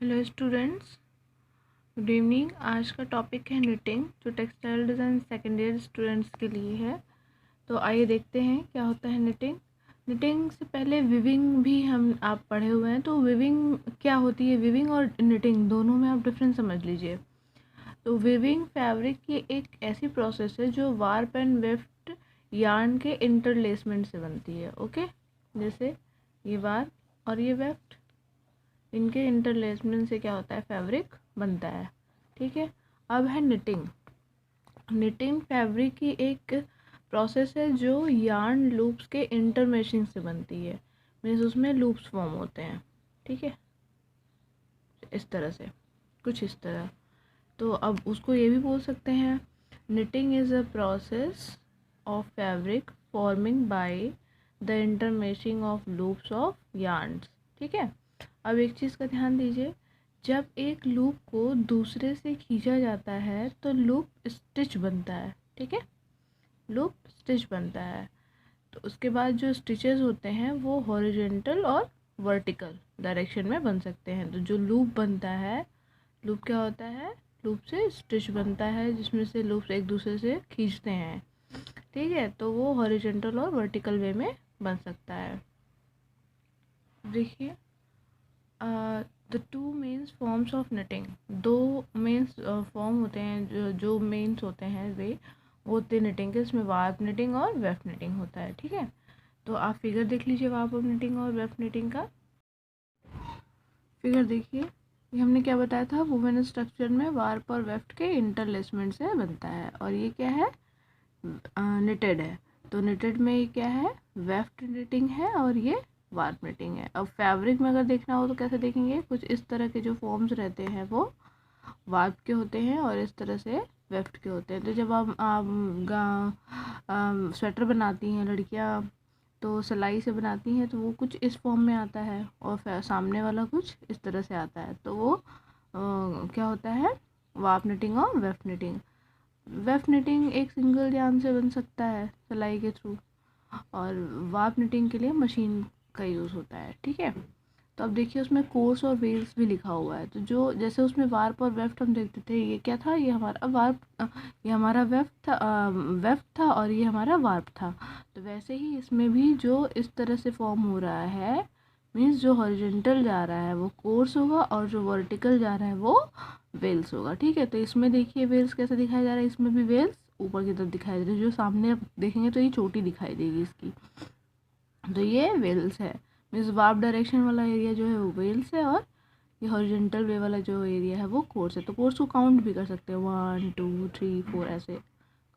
Hello students, good evening. आज का topic है निटिंग, जो textile design second year students के लिए है। तो आइए देखते हैं क्या होता है निटिंग। निटिंग से पहले विविंग भी आप पढ़े हुए हैं, तो विविंग क्या होती है। विविंग और निटिंग दोनों में आप डिफरेंस समझ लीजिए। तो विविंग फैब्रिक की एक ऐसी प्रोसेस है जो वार्प एंड वेफ्ट यार्न के इंटरलेसमेंट से बनती है। ओके, जैसे ये वार्प और ये वेफ्ट, इनके इंटरलेसमेंट से क्या होता है, फैब्रिक बनता है। ठीक है। अब है निटिंग। निटिंग फैब्रिक की एक प्रोसेस है जो यार्न लूप्स के इंटरमेशिंग से बनती है। मीन्स उसमें लूप्स फॉर्म होते हैं। ठीक है, इस तरह से, कुछ इस तरह। तो अब उसको ये भी बोल सकते हैं, knitting is a process of fabric forming by the intermeshing of loops of yarns. ठीक है। अब एक चीज़ का ध्यान दीजिए, जब एक लूप को दूसरे से खींचा जाता है तो लूप स्टिच बनता है। ठीक है, लूप स्टिच बनता है। तो उसके बाद जो स्टिचेस होते हैं वो हॉरिजॉन्टल और वर्टिकल डायरेक्शन में बन सकते हैं। तो जो लूप बनता है, लूप क्या होता है, लूप से स्टिच बनता है जिसमें से लूप्स एक दूसरे से खींचते हैं। ठीक है, तो वो हॉरिजॉन्टल और वर्टिकल वे में बन सकता है। देखिए, the two mains forms of knitting, दो मेन्स फॉर्म होते हैं, जो मेन्स होते हैं वे होते हैं निटिंग के। इसमें वार्प निटिंग और वेफ्ट निटिंग होता है। ठीक है, तो आप फिगर देख लीजिए वार्प निटिंग और वेफ्ट निटिंग का। फिगर देखिए, ये हमने क्या बताया था, वुवन स्ट्रक्चर में वार्प और वेफ्ट के इंटरलेसमेंट से बनता है। और ये क्या है, निटेड है। तो निटेड में ये क्या है, वेफ्ट निटिंग है और ये वार्प निटिंग है। अब फैब्रिक में अगर देखना हो तो कैसे देखेंगे, कुछ इस तरह के जो फॉर्म्स रहते हैं वो वार्प के होते हैं और इस तरह से वेफ्ट के होते हैं। तो जब आप स्वेटर बनाती हैं लड़कियां, तो सिलाई से बनाती हैं, तो वो कुछ इस फॉर्म में आता है और सामने वाला कुछ इस तरह से आता है। तो वो क्या होता है, वार्प निटिंग और वेफ्ट निटिंग। वेफ्ट निटिंग एक सिंगल यार्न से बन सकता है सिलाई के थ्रू, और वार्प निटिंग के लिए मशीन का यूज़ होता है। ठीक है। तो अब देखिए, उसमें कोर्स और वेल्स भी लिखा हुआ है। तो जो जैसे उसमें वार्प और वेफ्ट हम देखते थे, ये क्या था, ये हमारा वार्प, ये हमारा वेफ्ट था और ये हमारा वार्प था। तो वैसे ही इसमें भी जो इस तरह से फॉर्म हो रहा है, मीन्स जो हॉरिजॉन्टल जा रहा है वो कोर्स होगा और जो वर्टिकल जा रहा है वो वेल्स होगा। ठीक है, तो इसमें देखिए वेल्स कैसे दिखाया जा रहा है, इसमें भी वेल्स ऊपर की तरफ दिखाई दे रही है। जो सामने आप देखेंगे तो ये चोटी दिखाई देगी इसकी, तो ये वेल्स है। मीन्स वार्प डायरेक्शन वाला एरिया जो है वो वेल्स है, और ये हॉरिजॉन्टल वे वाला जो एरिया है वो कोर्स है। तो कोर्स को काउंट भी कर सकते हैं, 1 2 3 4 ऐसे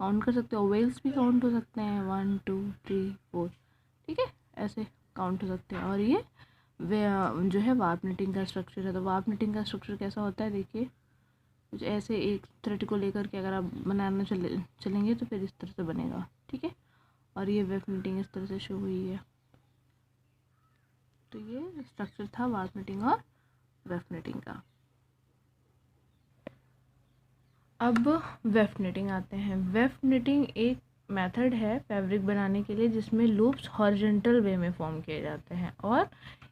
काउंट कर सकते हो। वेल्स भी काउंट हो सकते हैं, 1 2 3 4। ठीक है, ऐसे काउंट हो सकते हैं। और ये जो है वार्प निटिंग का स्ट्रक्चर है। तो वार्प निटिंग का स्ट्रक्चर कैसा होता है, देखिए कुछ ऐसे एक थ्रेड को लेकर के अगर आप बनाना चलेंगे तो फिर इस तरह से बनेगा। ठीक है, और ये वेब निटिंग इस तरह से शो हुई है। तो ये स्ट्रक्चर था वार्प निटिंग और वेफ्ट निटिंग का। अब वेफ्ट निटिंग आते हैं। वेफ्ट निटिंग एक मेथड है फैब्रिक बनाने के लिए जिसमें लूप्स हॉरिजॉन्टल वे में फॉर्म किए जाते हैं और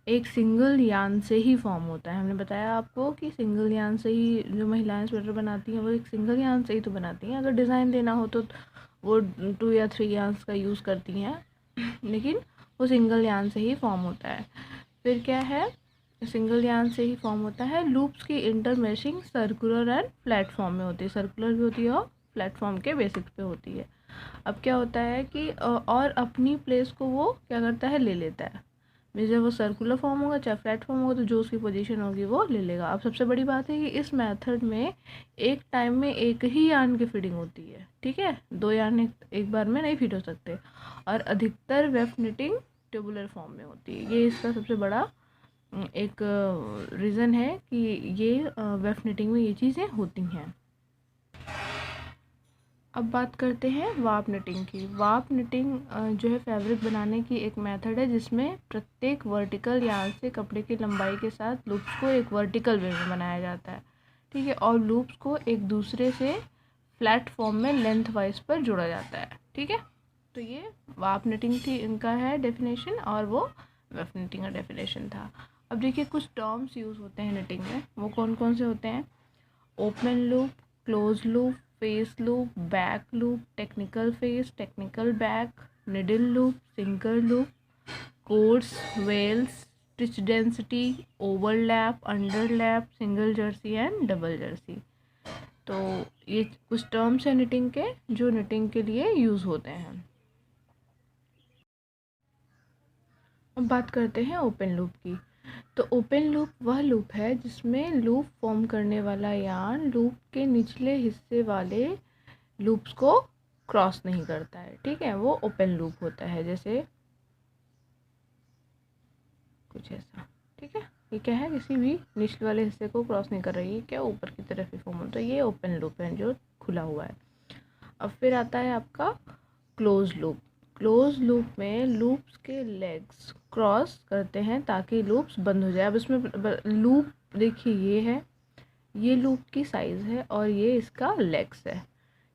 एक सिंगल यार्न से ही फॉर्म होता है। हमने बताया आपको कि सिंगल यार्न से ही जो महिलाएं स्वेटर बनाती हैं वो एक सिंगल यार्न से ही तो बनाती हैं। अगर डिज़ाइन देना हो तो वो 2 या 3 यार्न्स का यूज़ करती हैं, लेकिन वो सिंगल यार्न से ही फॉर्म होता है। फिर क्या है, सिंगल यार्न से ही फॉर्म होता है। लूप्स की इंटरमेशिंग सर्कुलर एंड प्लेटफॉर्म में होती है, सर्कुलर भी होती है और प्लेटफॉर्म के बेसिक्स पे होती है। अब क्या होता है कि और अपनी प्लेस को वो क्या करता है, ले लेता है। जब वो सर्कुलर फॉर्म होगा चाहे फ्लैट फॉर्म होगा, तो जो उसकी पोजीशन होगी वो ले लेगा। अब सबसे बड़ी बात है कि इस मेथड में एक टाइम में एक ही यार्न की फिटिंग होती है। ठीक है, 2 यार्न एक बार में नहीं फिट हो सकते, और अधिकतर वेफ्ट निटिंग ट्यूबुलर फॉर्म में होती है। ये इसका सबसे बड़ा एक रीज़न है कि ये वेफ्ट निटिंग में ये चीज़ें होती हैं। अब बात करते हैं वार्प निटिंग की। वार्प निटिंग जो है फैब्रिक बनाने की एक मेथड है जिसमें प्रत्येक वर्टिकल यार्न से कपड़े की लंबाई के साथ लूप्स को एक वर्टिकल वे में बनाया जाता है। ठीक है, और लूप्स को एक दूसरे से फ्लैट फॉर्म में लेंथ वाइज पर जोड़ा जाता है। ठीक है, तो ये वार्प निटिंग थी, इनका है डेफिनेशन, और वो वेफ्ट निटिंग का डेफिनेशन था। अब देखिए कुछ टर्म्स यूज़ होते हैं निटिंग में, वो कौन कौन से होते हैं? Open loop, close loop, face loop, back loop, technical face, technical back, needle loop, single loop, course, wales, stitch density, overlap, underlap, single jersey and double jersey. तो ये कुछ टर्म्स हैं निटिंग के जो निटिंग के लिए यूज़ होते हैं। अब बात करते हैं ओपन लूप की। तो ओपन लूप वह लूप है जिसमें लूप फॉर्म करने वाला यार्न लूप के निचले हिस्से वाले लूप्स को क्रॉस नहीं करता है, ठीक है, वो ओपन लूप होता है। जैसे कुछ ऐसा, ठीक है, ये क्या है, किसी भी निचले वाले हिस्से को क्रॉस नहीं कर रही है, क्या ऊपर की तरफ ही फॉर्म होता है, ये ओपन लूप है जो खुला हुआ है। अब फिर आता है आपका क्लोज लूप। क्लोज लूप में लूप्स के लेग्स क्रॉस करते हैं ताकि लूप्स बंद हो जाए। अब इसमें लूप देखिए ये है, ये लूप की साइज़ है और ये इसका लेग्स है,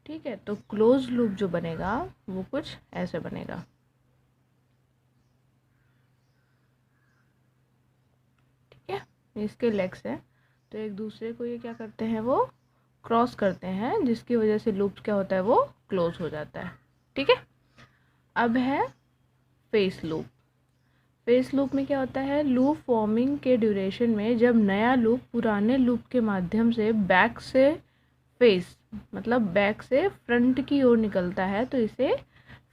ठीक है। तो क्लोज लूप जो बनेगा वो कुछ ऐसे बनेगा, ठीक है, इसके लेग्स है। तो एक दूसरे को ये क्या करते हैं, वो क्रॉस करते हैं, जिसकी वजह से लूप क्या होता है, वो क्लोज हो जाता है, ठीक है। अब है फेस लूप। फेस लूप में क्या होता है, लूप फॉर्मिंग के ड्यूरेशन में जब नया लूप पुराने लूप के माध्यम से बैक से फेस मतलब बैक से फ्रंट की ओर निकलता है तो इसे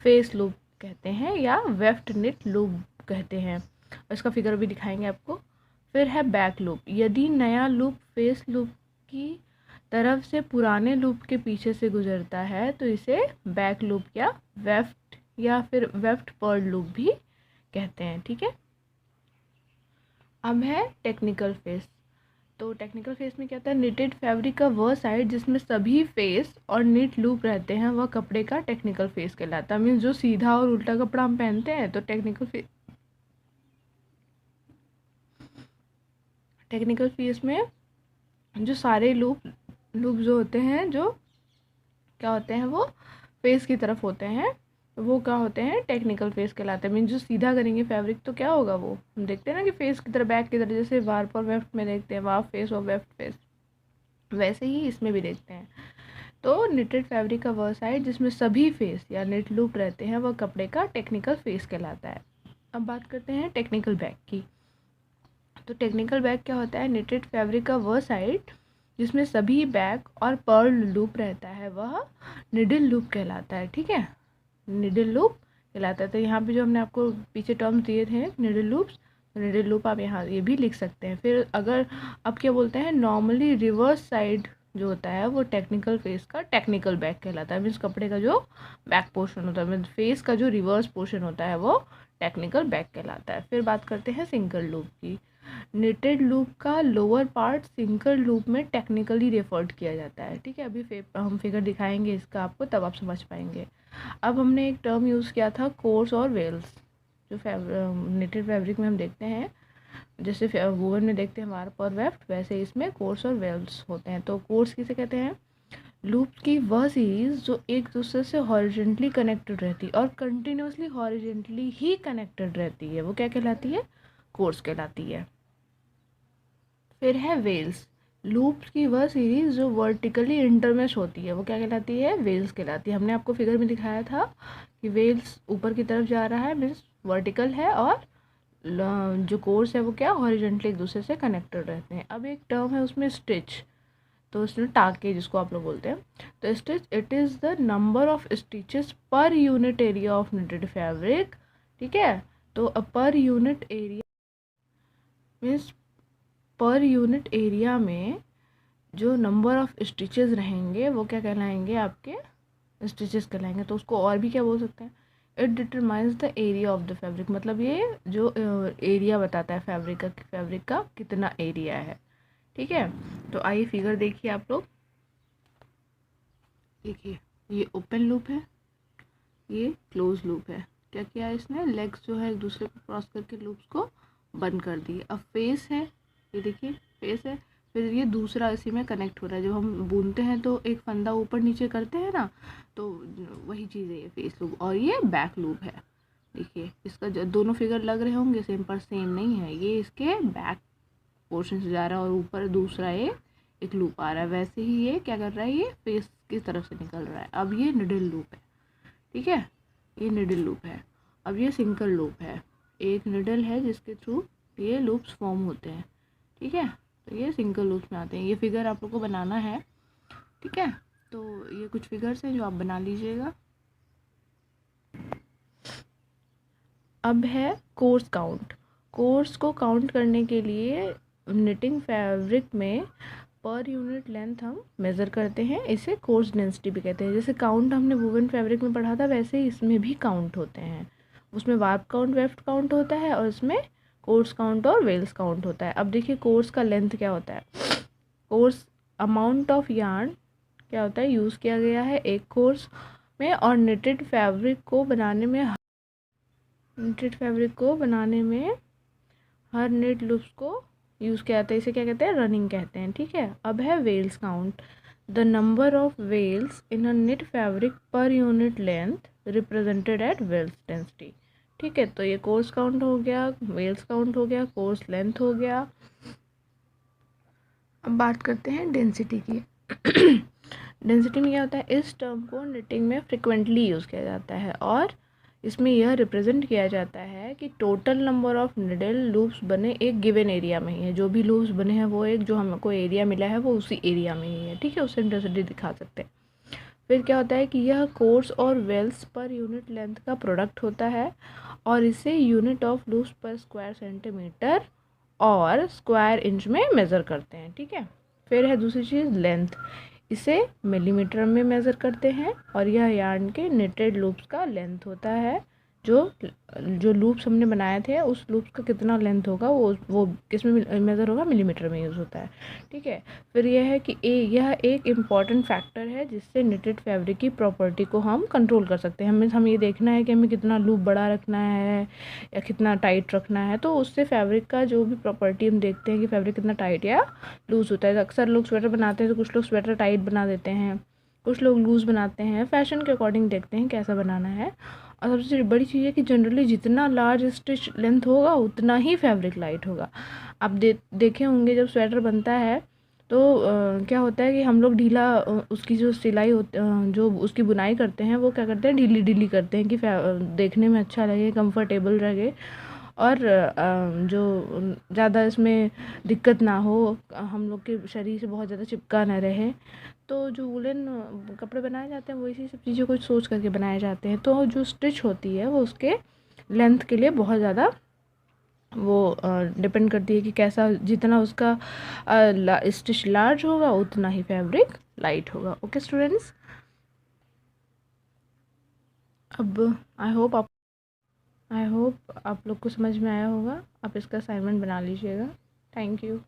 फेस लूप कहते हैं या वेफ्ट निट लूप कहते हैं। इसका फिगर भी दिखाएंगे आपको। फिर है बैक लूप। यदि नया लूप फेस लूप की तरफ से पुराने लूप के पीछे से गुजरता है तो इसे बैक लूप या फिर वेफ्ट पर्ल लूप भी कहते हैं, ठीक है। अब है टेक्निकल फेस। तो टेक्निकल फेस में क्या होता है, निटेड फैब्रिक का वह साइड जिसमें सभी फेस और निट लूप रहते हैं वह कपड़े का टेक्निकल फेस कहलाता है। मीन्स जो सीधा और उल्टा कपड़ा हम पहनते हैं तो टेक्निकल फेस में जो सारे लूप जो होते हैं, जो क्या होते हैं, वो फेस की तरफ होते हैं, वो क्या होते हैं, टेक्निकल फेस कहलाते हैं। मीन जो सीधा करेंगे फैब्रिक तो क्या होगा, वो हम देखते हैं ना कि फेस की तरह बैक की तरह, जैसे वार्प और वेफ्ट में देखते हैं वार्प फेस और वेफ्ट फेस, वैसे ही इसमें भी देखते हैं। तो निटेड फैब्रिक का वह साइड जिसमें सभी फेस या निट लूप रहते हैं वह कपड़े का टेक्निकल फेस कहलाता है। अब बात करते हैं टेक्निकल बैक की। तो टेक्निकल बैक क्या होता है, निटेड फैब्रिक का वह साइड जिसमें सभी बैक और पर्ल लूप रहता है वह निडल लूप कहलाता है, ठीक है, निडल लूप कहलाता है। तो यहाँ पे जो हमने आपको पीछे टर्म्स दिए थे निडल लूप्स, तो निडल लूप आप यहाँ ये भी लिख सकते हैं। फिर अगर अब क्या बोलते हैं, नॉर्मली रिवर्स साइड जो होता है वो टेक्निकल फेस का टेक्निकल बैक कहलाता है। मीन्स कपड़े का जो बैक पोर्शन होता है, मीन्स फेस का जो रिवर्स पोर्शन होता है वो टेक्निकल बैक कहलाता है। फिर बात करते हैं सिंगल लूप की। निटेड लूप का लोअर पार्ट सिंगल लूप में टेक्निकली रेफर्ड किया जाता है, ठीक है। अभी हम फिगर दिखाएंगे इसका आपको, तब आप समझ पाएंगे। अब हमने एक टर्म यूज़ किया था कोर्स और वेल्स, जो निटेड फैब्रिक में हम देखते हैं, जैसे वूवन में देखते हैं वार्प और वेफ्ट, वैसे इसमें कोर्स और वेल्स होते हैं। तो कोर्स किसे कहते हैं, लूप की वह सीरीज जो एक दूसरे से हॉरिजेंटली कनेक्टेड रहती है और कंटिन्यूसली हॉरिजेंटली ही कनेक्टेड रहती है, वो क्या कहलाती है, कोर्स कहलाती है। फिर है वेल्स। लूप्स की वह सीरीज जो वर्टिकली इंटरमेश होती है वो क्या कहलाती है, वेल्स कहलाती है। हमने आपको फिगर में दिखाया था कि वेल्स ऊपर की तरफ जा रहा है, मीन्स वर्टिकल है, और जो कोर्स है वो क्या, हॉरिजेंटली एक दूसरे से कनेक्टेड रहते हैं। अब एक टर्म है उसमें स्टिच, तो इसमें टाके जिसको आप लोग बोलते हैं। तो stitch it is the number of stitches per unit area of knitted fabric, ठीक है। तो per unit area means per unit area में जो नंबर ऑफ स्टिचेस रहेंगे वो क्या कहलाएंगे, आपके स्टिचेस कहलाएंगे। तो उसको और भी क्या बोल सकते हैं, it determines the area of the fabric, मतलब ये जो एरिया बताता है फैब्रिक का कितना एरिया है, ठीक है। तो आइए फिगर देखिए आप लोग, देखिए ये ओपन लूप है, ये क्लोज लूप है। क्या किया है इसने, लेग्स जो है एक दूसरे को क्रॉस करके लूप्स को बंद कर दिए। अब फेस है, ये देखिए फेस है, फिर ये दूसरा इसी में कनेक्ट हो रहा है। जब हम बुनते हैं तो एक फंदा ऊपर नीचे करते हैं ना, तो वही चीज़ है ये फेस लूप, और ये बैक लूप है, देखिए इसका जो दोनों फिगर लग रहे होंगे सेम, पर सेम नहीं है, ये इसके बैक पोर्शन से जा रहा है और ऊपर दूसरा एक लूप आ रहा है। वैसे ही ये क्या कर रहा है, ये फेस की तरफ से निकल रहा है। अब ये निडल लूप है, ठीक है, ये निडल लूप है। अब ये सिंगल लूप है, एक निडल है जिसके थ्रू ये लूप्स फॉर्म होते हैं, ठीक है। तो ये सिंगल लूप्स में आते हैं। ये फिगर आप लोग को बनाना है, ठीक है। तो ये कुछ फिगर्स हैं जो आप बना लीजिएगा। अब है कोर्स काउंट। कोर्स को काउंट करने के लिए निटिंग फैब्रिक में पर यूनिट लेंथ हम मेज़र करते हैं, इसे कोर्स डेंसिटी भी कहते हैं। जैसे काउंट हमने वूवन फैब्रिक में पढ़ा था, वैसे ही इसमें भी काउंट होते हैं। उसमें वार्प काउंट, वेफ्ट काउंट होता है, और इसमें कोर्स काउंट और वेल्स काउंट होता है। अब देखिए कोर्स का लेंथ क्या होता है। कोर्स अमाउंट ऑफ यार्न क्या होता है, यूज़ किया गया है एक कोर्स में, और निटेड फैब्रिक को बनाने में हर निट लूप्स को यूज़ किया जाता है। इसे क्या कहते हैं, रनिंग कहते हैं, ठीक है। अब है wales count. The number of wales in a knit fabric per unit length represented at wales density, ठीक है। तो ये कोर्स काउंट हो गया, वेल्स काउंट हो गया, कोर्स लेंथ हो गया। अब बात करते हैं डेंसिटी की। डेंसिटी में क्या होता है, इस टर्म को निटिंग में फ्रिक्वेंटली यूज़ किया जाता है, और इसमें यह रिप्रेजेंट किया जाता है कि total number of needle loops बने एक गिवन एरिया में ही है। जो भी लूप्स बने हैं वो एक जो हमको एरिया मिला है वो उसी एरिया में ही है, ठीक है। उससे डेंसिटी दिखा सकते हैं। फिर क्या होता है कि यह कोर्स और वेल्स पर यूनिट लेंथ का प्रोडक्ट होता है, और इसे यूनिट ऑफ लूप्स पर स्क्वायर सेंटीमीटर और स्क्वायर इंच में मेज़र करते हैं, ठीक है। फिर है दूसरी चीज़ लेंथ। इसे मिलीमीटर में मेज़र करते हैं, और यह यार्न के निटेड लूप्स का लेंथ होता है। जो लूप्स हमने बनाए थे उस लूप्स का कितना लेंथ होगा वो किस में मेज़र होगा, मिलीमीटर में यूज़ होता है, ठीक है। फिर यह है कि यह एक इम्पॉर्टेंट फैक्टर है जिससे निटेड फैब्रिक की प्रॉपर्टी को हम कंट्रोल कर सकते हैं। हम ये देखना है कि हमें कितना लूप बड़ा रखना है या कितना टाइट रखना है, तो उससे फैब्रिक का जो भी प्रॉपर्टी हम देखते हैं कि फैब्रिक कितना टाइट या लूज़ होता है। अक्सर लोग स्वेटर बनाते हैं तो कुछ लोग स्वेटर टाइट बना देते हैं, कुछ लोग लूज़ बनाते हैं, फैशन के अकॉर्डिंग देखते हैं कैसा बनाना है। और सबसे बड़ी चीज़ है कि जनरली जितना लार्ज स्टिच लेंथ होगा उतना ही फैब्रिक लाइट होगा। आप देखे होंगे जब स्वेटर बनता है तो क्या होता है कि हम लोग ढीला उसकी जो सिलाई जो उसकी बुनाई करते हैं वो क्या करते हैं, ढीली ढीली करते हैं कि देखने में अच्छा लगे, कंफर्टेबल लगे, और जो ज़्यादा इसमें दिक्कत ना हो, हम लोग के शरीर से बहुत ज़्यादा चिपका ना रहे। तो जो वुलन कपड़े बनाए जाते हैं वो इसी सब चीज़ों को सोच करके बनाए जाते हैं। तो जो स्टिच होती है वो उसके लेंथ के लिए बहुत ज़्यादा वो डिपेंड करती है कि कैसा, जितना उसका स्टिच लार्ज होगा उतना ही फैब्रिक लाइट होगा। ओके स्टूडेंट्स, अब आई होप आप लोग को समझ में आया होगा। आप इसका असाइनमेंट बना लीजिएगा। Thank you.